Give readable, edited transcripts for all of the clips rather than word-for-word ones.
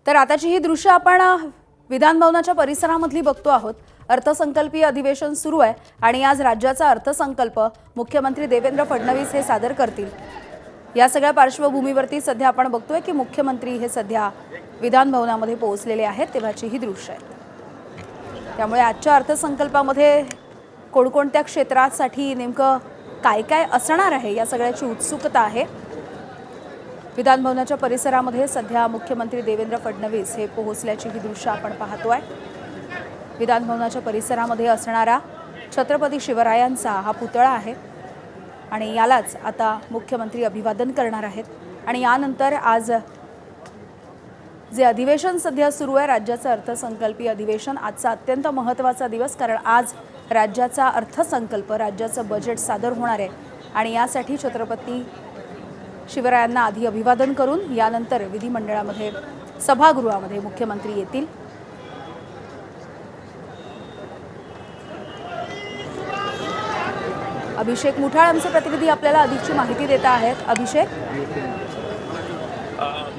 तर आताची ही दृश्य आपण विधान भवनाच्या परिसरामधली बघतो आहोत। अर्थसंकल्पीय अधिवेशन सुरू आहे आणि आज राज्याचा अर्थसंकल्प मुख्यमंत्री देवेंद्र फडणवीस हे सादर करतील। या सगळ्या पार्श्वभूमीवरती सध्या आपण बघतोय की मुख्यमंत्री हे सध्या विधान भवनामध्ये पोहोचलेले आहेत तेव्हाची ही दृश्य आहेत। त्यामुळे आजच्या अर्थसंकल्पामध्ये कोणकोणत्या क्षेत्रासाठी नेमकं काय काय असणार आहे या सगळ्याची उत्सुकता आहे। विधान भवनाच्या परिसरामध्ये सध्या मुख्यमंत्री देवेंद्र फडणवीस हे पोहोचल्याची ही दृश्य आपण पाहतोय। विधान भवनाच्या परिसरामध्ये असणारा छत्रपती शिवरायांचा हा पुतळा आहे आणि यालाच आता मुख्यमंत्री अभिवादन करणार आहेत। आणि यानंतर आज जे अधिवेशन सध्या सुरू आहे राज्याचं अर्थसंकल्पीय अधिवेशन, आजचा अत्यंत महत्त्वाचा दिवस, कारण आज राज्याचा अर्थसंकल्प, राज्याचं बजेट सादर होणार आहे आणि यासाठी छत्रपती शिवरायांना आधी अभिवादन करून यानंतर विधिमंडळामध्ये सभागृहामध्ये मुख्यमंत्री येतील। अभिषेक मुठाळ आमचे प्रतिनिधी आपल्याला अधिकची माहिती देत आहेत। अभिषेक,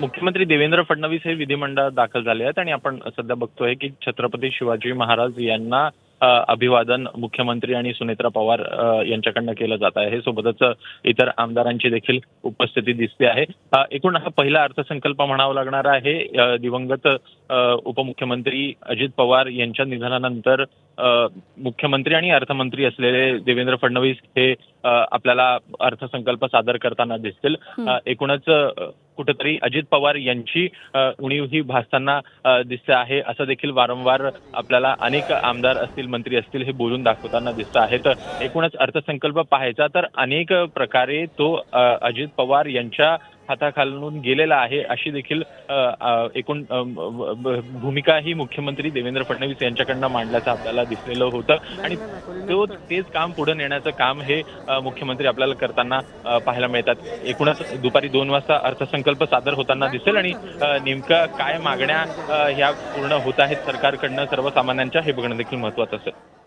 मुख्यमंत्री देवेंद्र फडणवीस हे विधिमंडळात दाखल झाले आहेत आणि आपण सध्या बघतोय की छत्रपती शिवाजी महाराज यांना अभिवादन मुख्यमंत्री आणि सुनेत्रा पवार यांच्याकडनं केलं जात आहे। सोबतच इतर आमदारांची देखील उपस्थिती दिसते आहे। एकूण हा पहिला अर्थसंकल्प म्हणावा लागणार आहे। दिवंगत उपमुख्यमंत्री अजित पवार यांच्या निधनानंतर मुख्यमंत्री आणि अर्थमंत्री असलेले देवेंद्र फडणवीस हे आपल्याला अर्थसंकल्प सादर करताना दिसतील। एकूणच कुठेतरी अजित पवार यांची उणीव ही भासताना दिसते आहे, असं देखील वारंवार आपल्याला अनेक आमदार असतील, मंत्री असतील, हे बोलून दाखवताना दिसत आहेत। एकूणच अर्थसंकल्प पाहायचा तर अनेक प्रकारे तो अजित पवार यांच्या हाताखालून गेलेला आहे, अशी देखील एकूण भूमिका ही मुख्यमंत्री देवेंद्र फडणवीस यांच्याकडनं मांडल्याचं आपल्याला दिसलेलं होतं आणि तेच काम पुढे नेण्याचं काम हे मुख्यमंत्री आपल्याला करताना पाहायला मिळतात। एकूणच दुपारी 2 वाजता अर्थसंकल्प सादर होताना दिसेल आणि नेमकं काय मागण्या ह्या पूर्ण होत आहेत सरकारकडनं सर्वसामान्यांच्या, हे बघणं देखील महत्त्वाचं असेल।